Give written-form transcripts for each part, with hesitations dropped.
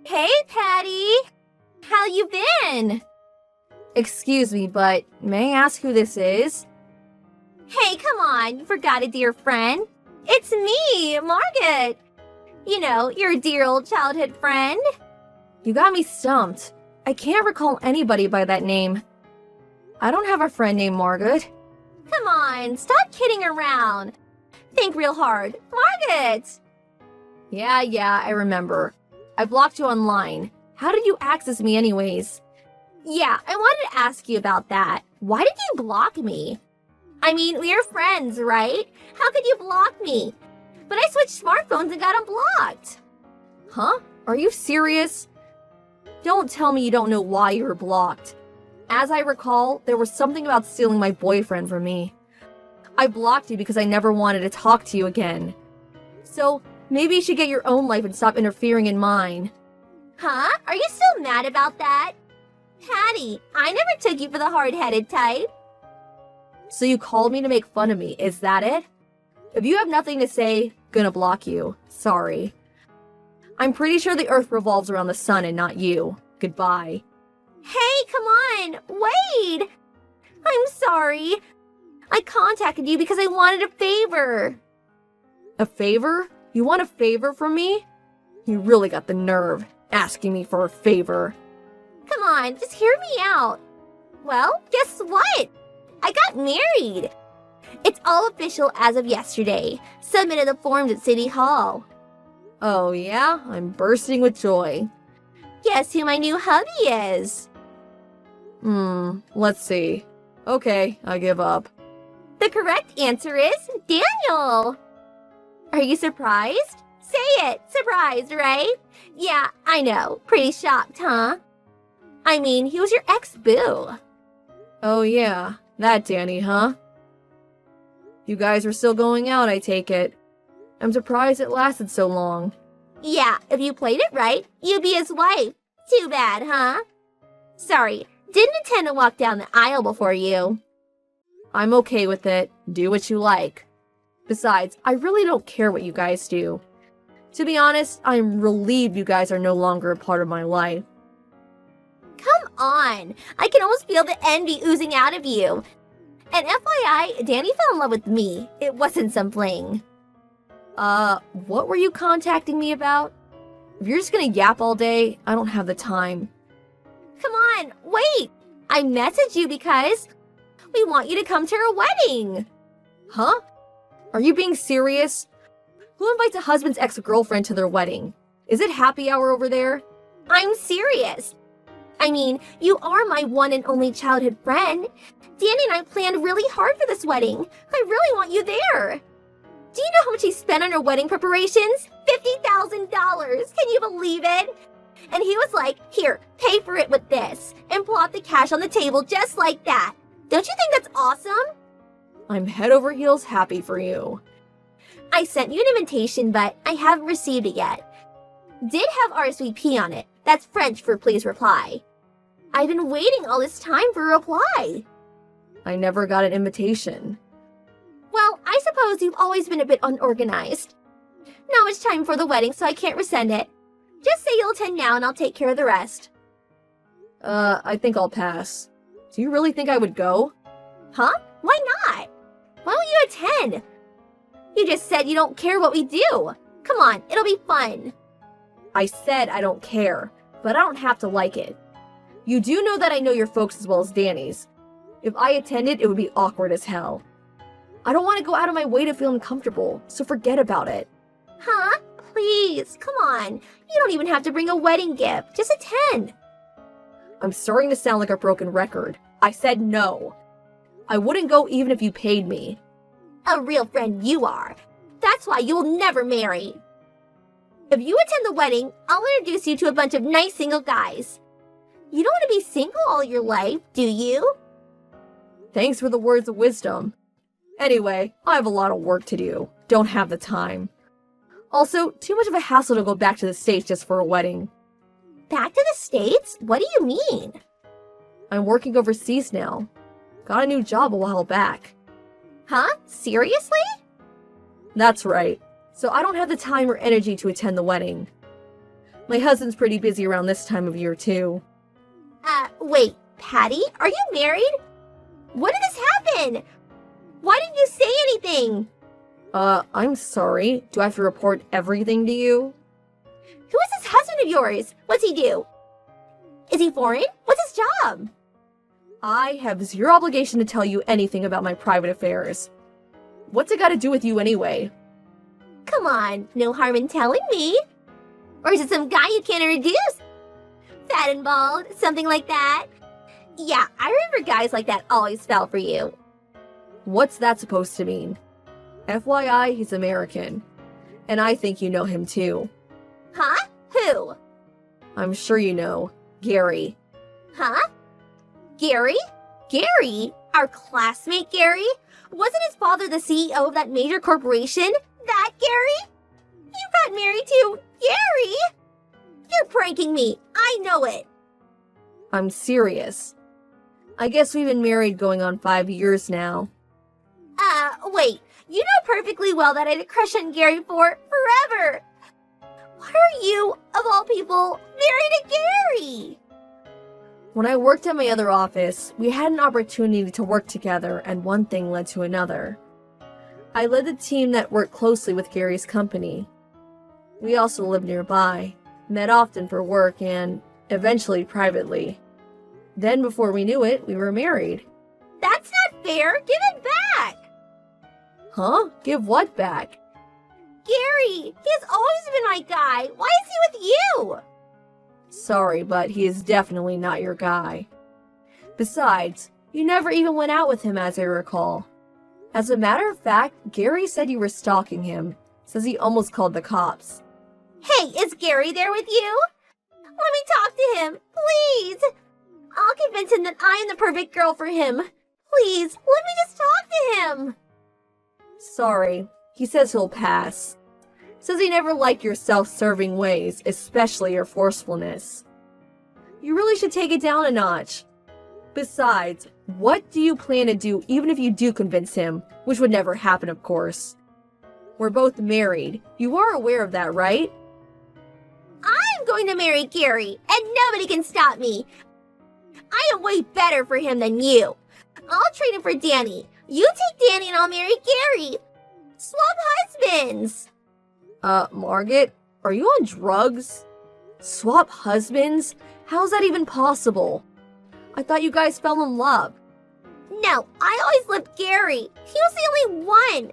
Hey, Patty! How you been? Excuse me, but may I ask who this is? Hey, come on, you forgot a dear friend. It's me, Margaret. You know, your dear old childhood friend. You got me stumped. I can't recall anybody by that name. I don't have a friend named Margaret. Come on, stop kidding around. Think real hard. Margaret! Yeah, I remember. I blocked you online. How did you access me anyways? Yeah, I wanted to ask you about that. Why did you block me? I mean, we're friends, right? How could you block me? But I switched smartphones and got unblocked. Huh? Are you serious? Don't tell me you don't know why you were blocked. As I recall, there was something about stealing my boyfriend from me. I blocked you because I never wanted to talk to you again. So, maybe you should get your own life and stop interfering in mine. Huh? Are you still mad about that? Patty, I never took you for the hard-headed type. So you called me to make fun of me, is that it? If you have nothing to say, gonna block you. Sorry. I'm pretty sure the Earth revolves around the sun and not you. Goodbye. Hey, come on! Wait! I'm sorry. I contacted you because I wanted a favor. A favor? You want a favor from me? You really got the nerve, asking me for a favor. Come on, just hear me out. Well, guess what? I got married. It's all official as of yesterday. Submitted the forms at City Hall. Oh yeah? I'm bursting with joy. Guess who my new hubby is? Let's see. Okay, I give up. The correct answer is Daniel. Are you surprised? Say it, surprised, right? Yeah, I know. Pretty shocked, huh? I mean, he was your ex-boo. Oh yeah, that Danny, huh? You guys are still going out, I take it. I'm surprised it lasted so long. Yeah, if you played it right, you'd be his wife. Too bad, huh? Sorry, didn't intend to walk down the aisle before you. I'm okay with it. Do what you like. Besides, I really don't care what you guys do. To be honest, I'm relieved you guys are no longer a part of my life. Come on, I can almost feel the envy oozing out of you. And FYI, Danny fell in love with me. It wasn't some fling. What were you contacting me about? If you're just gonna yap all day, I don't have the time. Come on, wait! I messaged you because we want you to come to our wedding. Huh? Are you being serious? Who invites a husband's ex-girlfriend to their wedding? Is it happy hour over there? I'm serious. I mean, you are my one and only childhood friend. Danny and I planned really hard for this wedding. I really want you there. Do you know how much he spent on our wedding preparations? $50,000. Can you believe it? And he was like, here, pay for it with this. And plop the cash on the table just like that. Don't you think that's awesome? I'm head over heels happy for you. I sent you an invitation, but I haven't received it yet. Did have RSVP on it. That's French for please reply. I've been waiting all this time for a reply. I never got an invitation. Well, I suppose you've always been a bit unorganized. Now it's time for the wedding, so I can't resend it. Just say you'll attend now and I'll take care of the rest. I think I'll pass. Do you really think I would go? Huh? Why not? Why won't you attend? You just said you don't care what we do. Come on, it'll be fun. I said I don't care, but I don't have to like it. You do know that I know your folks as well as Danny's. If I attended, it would be awkward as hell. I don't want to go out of my way to feel uncomfortable, so forget about it. Huh? Please, come on. You don't even have to bring a wedding gift. Just attend. I'm starting to sound like a broken record. I said no. I wouldn't go even if you paid me. A real friend you are. That's why you'll never marry. If you attend the wedding, I'll introduce you to a bunch of nice single guys. You don't want to be single all your life, do you? Thanks for the words of wisdom. Anyway, I have a lot of work to do. Don't have the time. Also, too much of a hassle to go back to the States just for a wedding. Back to the States? What do you mean? I'm working overseas now. Got a new job a while back. Huh? Seriously? That's right. So I don't have the time or energy to attend the wedding. My husband's pretty busy around this time of year, too. Wait, Patty, are you married? When did this happen? Why didn't you say anything? I'm sorry. Do I have to report everything to you? Who is this husband of yours? What's he do? Is he foreign? What's his job? I have zero obligation to tell you anything about my private affairs. What's it got to do with you anyway? Come on, no harm in telling me. Or is it some guy you can't introduce? Fat and bald, something like that. Yeah, I remember guys like that always fell for you. What's that supposed to mean? FYI, he's American. And I think you know him too. Huh? Who? I'm sure you know. Gary. Huh? Gary? Gary? Our classmate Gary? Wasn't his father the CEO of that major corporation? That Gary? You got married to Gary? You're pranking me. I know it. I'm serious. I guess we've been married going on 5 years now. Wait. You know perfectly well that I had a crush on Gary for forever. Why are you, of all people, married to Gary? When I worked at my other office, we had an opportunity to work together, and one thing led to another. I led the team that worked closely with Gary's company. We also lived nearby, met often for work, and eventually privately. Then, before we knew it, we were married. That's not fair. Give it back. Huh? Give what back? Gary, he has always been my guy. Why is he with you? Sorry, but he is definitely not your guy. Besides, you never even went out with him, as I recall. As a matter of fact, Gary said you were stalking him. Says he almost called the cops. Hey, is Gary there with you? Let me talk to him, please. I'll convince him that I am the perfect girl for him. Please, let me just talk to him. Sorry, he says he'll pass. Says he never liked your self-serving ways, especially your forcefulness. You really should take it down a notch. Besides, what do you plan to do even if you do convince him? Which would never happen, of course. We're both married. You are aware of that, right? I'm going to marry Gary, and nobody can stop me. I am way better for him than you. I'll trade him for Danny. You take Danny and I'll marry Gary. Swap husbands. Margaret, are you on drugs? Swap husbands? How's that even possible? I thought you guys fell in love. No, I always loved Gary. He was the only one.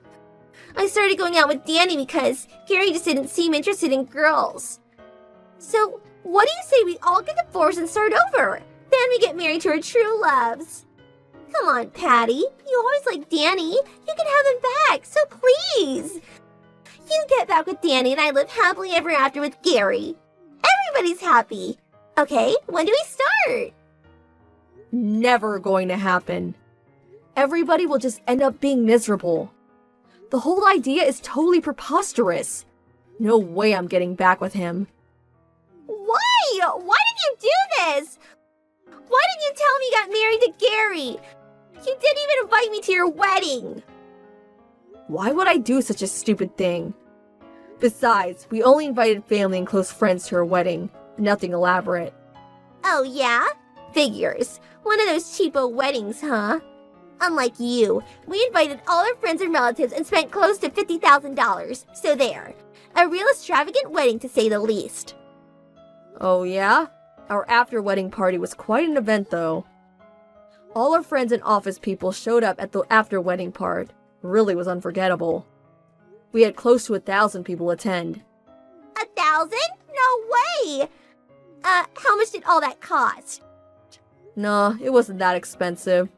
I started going out with Danny because Gary just didn't seem interested in girls. So, what do you say we all get divorced and start over? Then we get married to our true loves. Come on, Patty. You always liked Danny. You can have him back, so please. You get back with Danny and I live happily ever after with Gary. Everybody's happy. Okay, when do we start? Never going to happen. Everybody will just end up being miserable. The whole idea is totally preposterous. No way I'm getting back with him. Why? Why did you do this? Why didn't you tell me you got married to Gary? You didn't even invite me to your wedding. Why would I do such a stupid thing? Besides, we only invited family and close friends to our wedding. Nothing elaborate. Oh yeah? Figures. One of those cheapo weddings, huh? Unlike you, we invited all our friends and relatives and spent close to $50,000. So there. A real extravagant wedding to say the least. Oh yeah? Our after-wedding party was quite an event though. All our friends and office people showed up at the after-wedding part. Really was unforgettable. We had close to 1,000 people attend. 1,000? No way! How much did all that cost? Nah, it wasn't that expensive.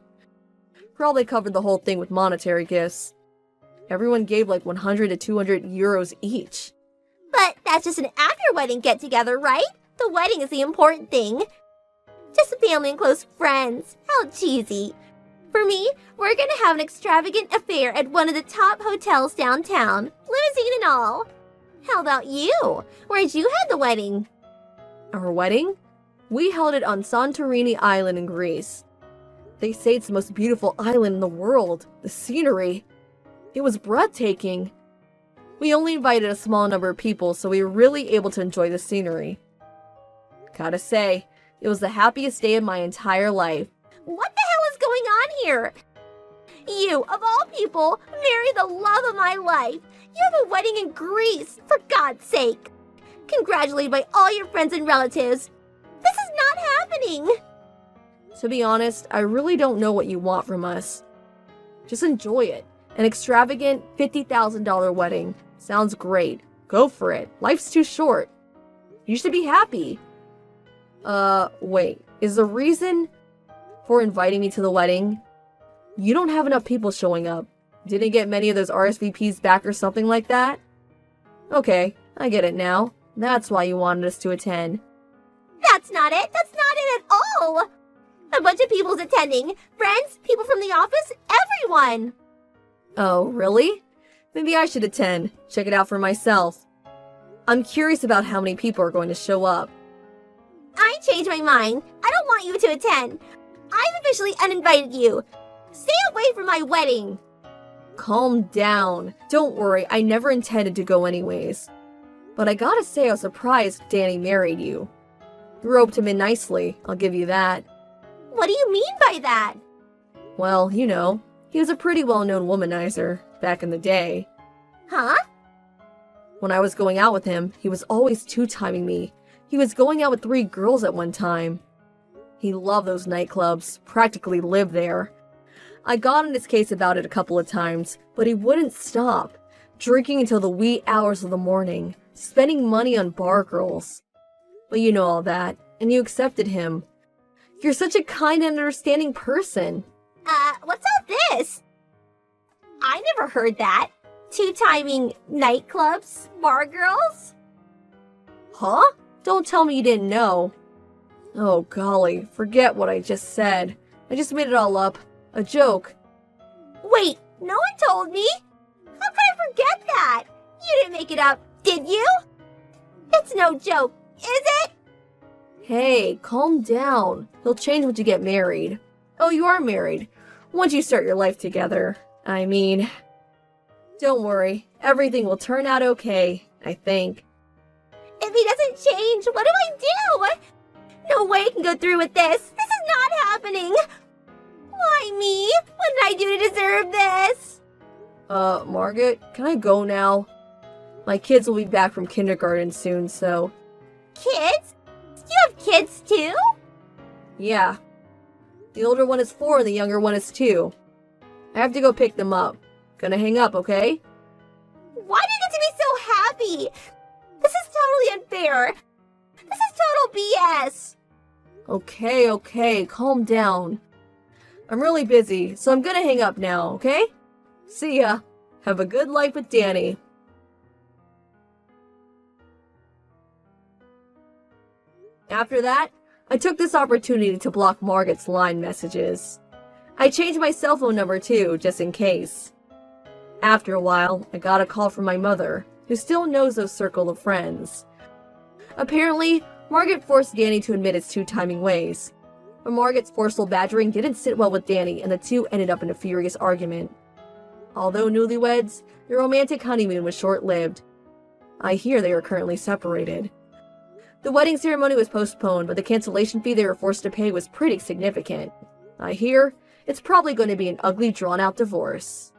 Probably covered the whole thing with monetary gifts. Everyone gave like 100 to 200 euros each. But that's just an after-wedding get-together, right? The wedding is the important thing. Just family and close friends. How cheesy. For me, we're gonna have an extravagant affair at one of the top hotels downtown. Limousine and all. How about you? Where'd you have the wedding? Our wedding? We held it on Santorini Island in Greece. They say it's the most beautiful island in the world. The scenery. It was breathtaking. We only invited a small number of people, so we were really able to enjoy the scenery. Gotta say, it was the happiest day of my entire life. What the hell is going on here? You, of all people, marry the love of my life. You have a wedding in Greece, for God's sake. Congratulated by all your friends and relatives. This is not happening. To be honest, I really don't know what you want from us. Just enjoy it. An extravagant $50,000 wedding. Sounds great. Go for it. Life's too short. You should be happy. Wait. Is the reason for inviting me to the wedding you don't have enough people showing up? Didn't get many of those RSVPs back or something like that? Okay, I get it now. That's why you wanted us to attend. That's not it. That's not it at all. A bunch of people's attending. Friends, people from the office, everyone. Oh, really? Maybe I should attend. Check it out for myself. I'm curious about how many people are going to show up. I changed my mind. I don't want you to attend. I've officially uninvited you. Stay away from my wedding. Calm down. Don't worry, I never intended to go anyways. But I gotta say I was surprised Danny married you. You roped him in nicely, I'll give you that. What do you mean by that? Well, you know, he was a pretty well-known womanizer back in the day. Huh? When I was going out with him, he was always two-timing me. He was going out with 3 girls at one time. He loved those nightclubs, practically lived there. I got in his case about it a couple of times, but he wouldn't stop, drinking until the wee hours of the morning, spending money on bar girls. But you know all that, and you accepted him. You're such a kind and understanding person. What's all this? I never heard that. Two-timing nightclubs, bar girls? Huh? Don't tell me you didn't know. Oh golly, forget what I just said. I just made it all up. A joke. Wait, no one told me. How could I forget that? You didn't make it up, did you? It's no joke, is it? Hey, calm down. He'll change once you get married. Oh, you are married. Once you start your life together. I mean, don't worry. Everything will turn out okay, I think. If he doesn't change, what do I do? No way I can go through with this. This is not happening. Why me? What did I do to deserve this? Margaret, can I go now? My kids will be back from kindergarten soon, so... Kids? You have kids too? Yeah. The older one is 4 and the younger one is 2. I have to go pick them up. Gonna hang up, okay? Why do you get to be so happy? This is totally unfair. This is total BS. Okay, calm down. I'm really busy, so I'm gonna hang up now, okay? See ya. Have a good life with Danny. After that, I took this opportunity to block Margaret's line messages. I changed my cell phone number too, just in case. After a while, I got a call from my mother, who still knows those circle of friends. Apparently, Margaret forced Danny to admit his two-timing ways. But Margaret's forceful badgering didn't sit well with Danny, and the two ended up in a furious argument. Although newlyweds, their romantic honeymoon was short-lived. I hear they are currently separated. The wedding ceremony was postponed, but the cancellation fee they were forced to pay was pretty significant. I hear it's probably going to be an ugly, drawn-out divorce.